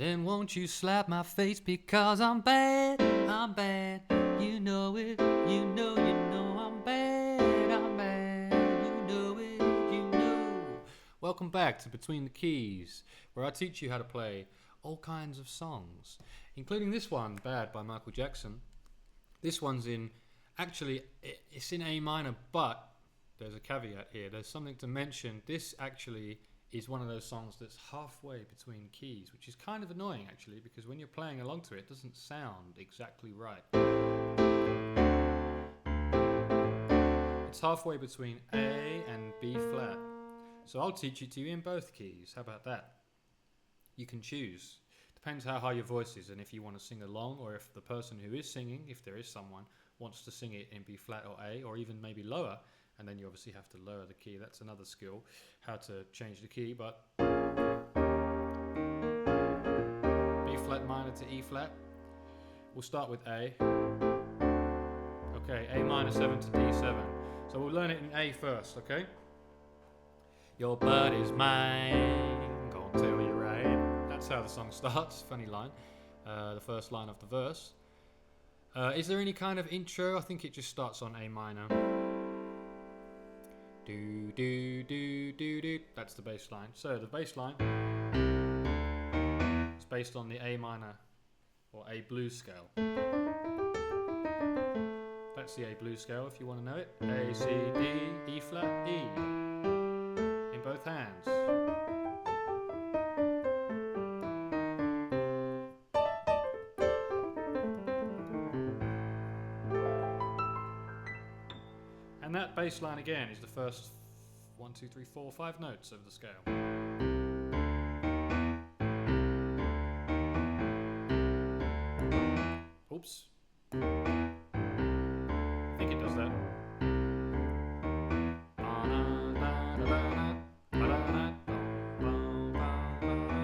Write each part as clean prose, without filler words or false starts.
Then won't you slap my face because I'm bad, I'm bad. You know it, you know I'm bad, I'm bad. You know it, you know. Welcome back to Between the Keys, where I teach you how to play all kinds of songs, including this one, Bad by Michael Jackson. This one's actually it's in A minor, but there's a caveat here. There's something to mention. This actually is one of those songs that's halfway between keys, which is kind of annoying actually, because when you're playing along to it, it doesn't sound exactly right. It's halfway between A and B flat. So I'll teach it to you in both keys. How about that? You can choose. Depends how high your voice is and if you want to sing along, or if the person who is singing, if there is someone, wants to sing it in B flat or A, or even maybe lower. And then you obviously have to lower the key. That's another skill, how to change the key. But B flat minor to E flat. We'll start with A. Okay, A minor 7 to D7. So we'll learn it in A first, okay? Your body's mine, gonna tell you right. That's how the song starts. Funny line. The first line of the verse. Is there any kind of intro? I think it just starts on A minor. Do do do do do. That's the bass line. So the bass line is based on the A minor or A blues scale. That's the A blues scale if you want to know it. A, C, D, E flat, E. In both hands. And that bass line again is the first 1, 2, 3, 4, 5 notes of the scale. Oops. I think it does that.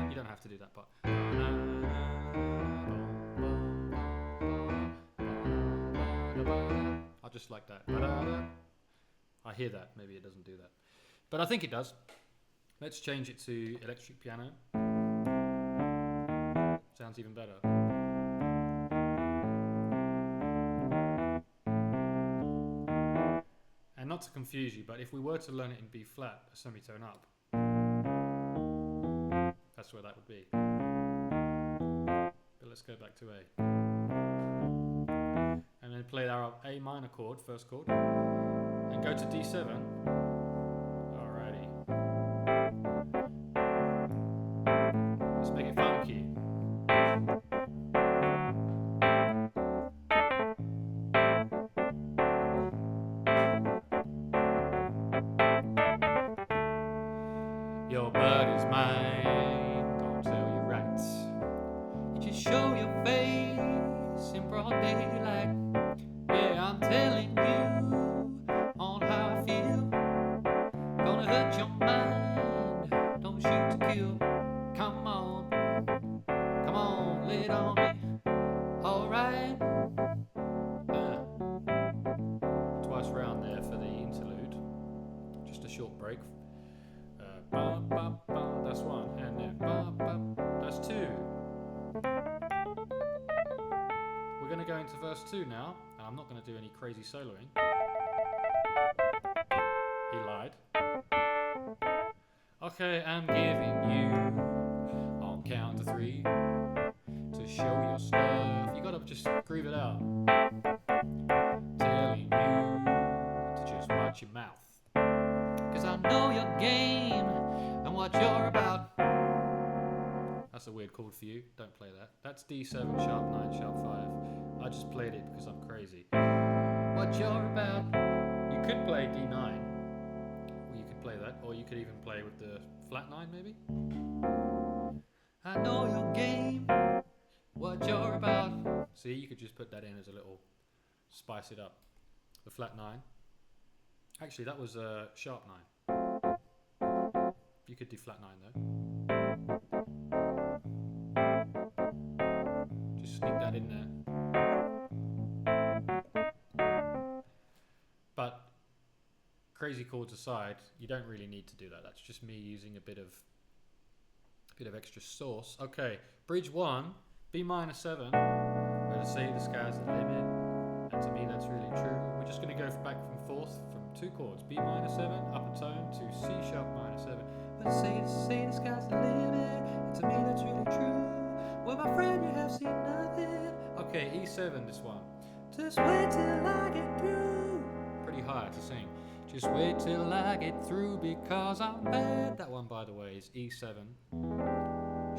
You don't have to do that part. I just like that. I hear that, maybe it doesn't do that. But I think it does. Let's change it to electric piano. Sounds even better. And not to confuse you, but if we were to learn it in B flat, a semitone up, that's where that would be. But let's go back to A. And then play our A minor chord, first chord, and go to D7. Alrighty. Let's make it funky. Your body's mine, don't tell you right. You just show your face in broad daylight. Yeah, I'm telling you on how I feel. Gonna hurt your mind, don't shoot to kill. Come on, lay it on me. Alright. Twice round there for the interlude. Just a short break. Ba, ba, ba, that's one, and then ba, ba, that's two. We're going to go into verse 2 now. I'm not going to do any crazy soloing. He lied. Okay, I'm giving you on count to 3 to show your stuff. You got to just groove it out. Telling you to just watch your mouth. Cause I know your game and what you're about. That's a weird chord for you, don't play that. That's D7, sharp 9, sharp 5. I just played it because I'm crazy. What you're about. You could play D9, or you could play that, or you could even play with the flat 9 maybe. I know your game, what you're about. See, you could just put that in as a little, spice it up. The flat 9. Actually, that was sharp 9. You could do flat 9 though. Just sneak that in there. But crazy chords aside, you don't really need to do that. That's just me using a bit of Bit of extra sauce. Okay, bridge 1, B minor 7. Where to say the sky's the limit. And to me that's really true. We're just going to go back and forth from 2 chords. B minor 7, upper tone, to C sharp minor 7. Where to say the sky's the limit. And to me that's really true. Well, my friend, you have seen nothing. Okay, E7 this one. Just wait till I get through. Pretty high to sing. Just wait till I get through because I'm bad. That one, by the way, is E7,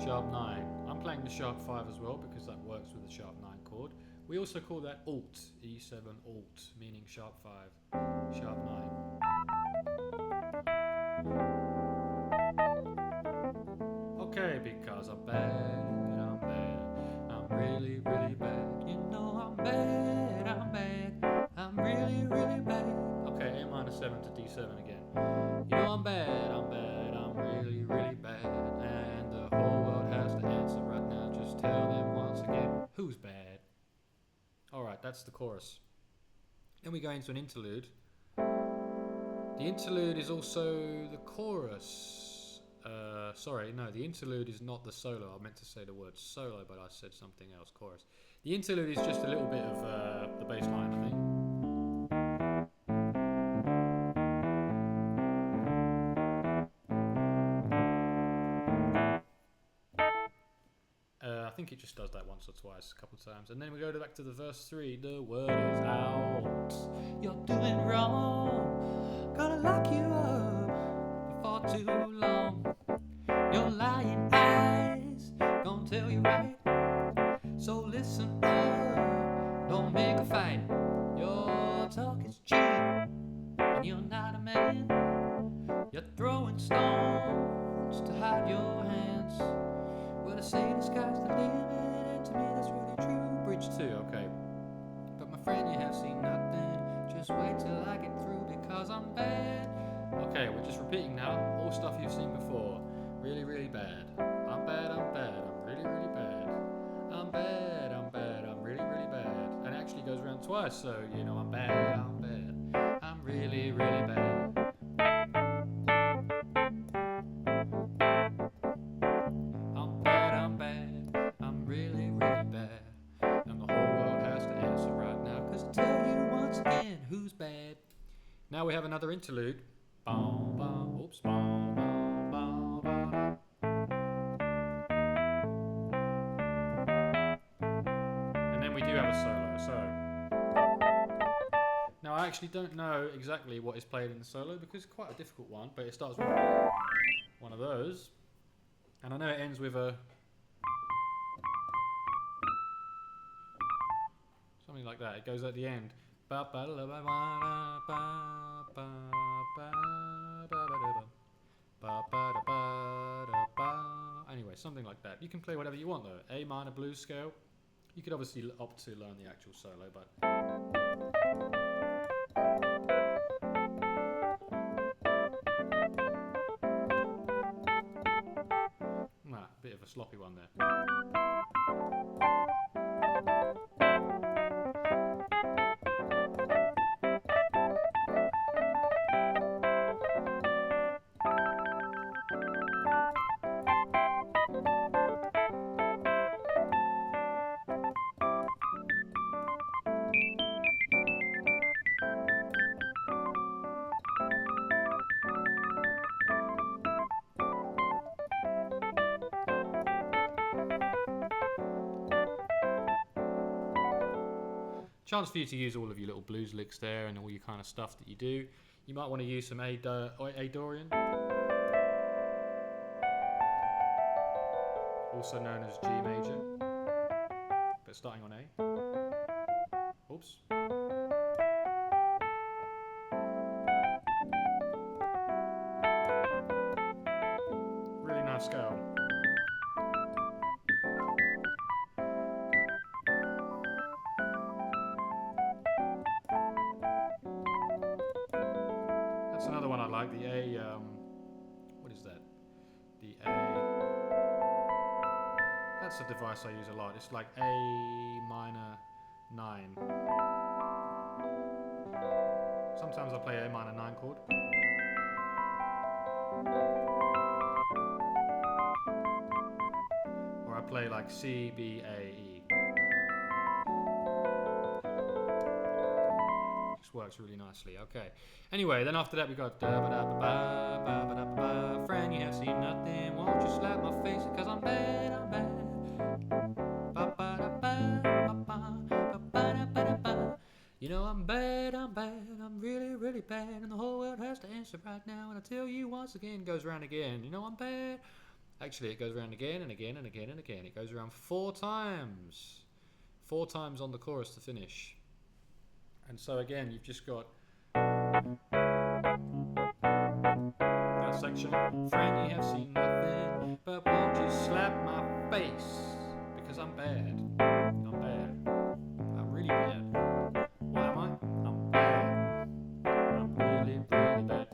sharp 9. I'm playing the sharp 5 as well because that works with the sharp 9 chord. We also call that alt, E7 alt, meaning sharp 5, sharp 9. Okay, because I'm bad, I'm really, really bad. You know I'm bad, I'm really, really bad. Okay, A minor 7 to D7 again. You know I'm bad, I'm really, really bad. And the whole world has to answer right now. Just tell them once again, who's bad? Alright, that's the chorus. Then we go into an interlude. The interlude is also the chorus. Sorry, no, the interlude is not the solo. I meant to say the word solo, but I said something else, chorus. The interlude is just a little bit of the bass line, I think. I think it just does that once or twice, a couple of times. And then we go back to the verse 3. The word is out. You're doing wrong. Gonna lock you up before too long. Your lying eyes gonna tell you right. So listen up. Don't make a fight. Your talk is cheap. And you're not a man. You're throwing stones to hide your hands. Well, I say the sky's the limit, and to me that's really true. Bridge 2, okay. But my friend, you have seen nothing. Just wait till I get through because I'm bad. Okay, we're just repeating now. All stuff you've seen before. Really, really bad. I'm bad, I'm really, really bad. I'm bad, I'm really, really bad. And it actually goes around twice, so you know I'm bad. I'm really, really bad. I'm really, really bad. And the whole world has to answer right now, cause I tell you once again, who's bad? Now we have another interlude. Boom, boom, oops, boom, boom, boom, boom. And then we do have a solo. So now I actually don't know exactly what is played in the solo because it's quite a difficult one, but it starts with one of those. And I know it ends with a something like that. It goes at the end. Anyway, something like that. You can play whatever you want though. A minor blues scale. You could obviously opt to learn the actual solo, but a bit of a sloppy one there. Chance for you to use all of your little blues licks there and all your kind of stuff that you do. You might want to use some A Dorian, also known as G major, but starting on A. Oops. Really nice scale. That's another one I like, the A, what is that? The A, that's a device I use a lot. It's like A minor 9. Sometimes I play A minor 9 chord. play like C, B, A, E. Just works really nicely. Okay. Anyway, then after that we got friend, you have seen nothing. Won't you slap my face because I'm bad, I'm bad. You know I'm bad, I'm really, really bad, and the whole world has to answer right now. And I tell you once again, goes round again. You know I'm bad. Actually, it goes around again and again and again and again. It goes around 4 times. 4 times on the chorus to finish. And so again, you've just got that section. Friend, you have seen nothing, but won't you slap my face? Because I'm bad. I'm bad. I'm really bad. What am I? I'm bad. I'm really, really bad.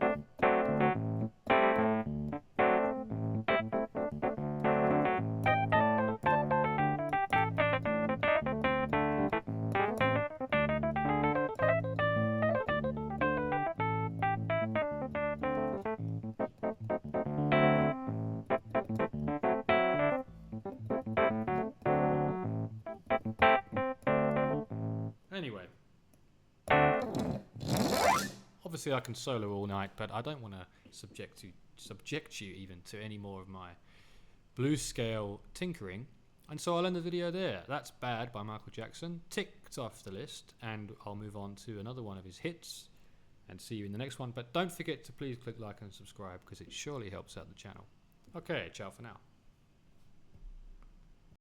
Anyway, obviously I can solo all night, but I don't want to subject you even to any more of my blues scale tinkering, and so I'll end the video there. That's Bad by Michael Jackson, ticked off the list, and I'll move on to another one of his hits and see you in the next one. But don't forget to please click like and subscribe, because it surely helps out the channel. Okay, ciao for now.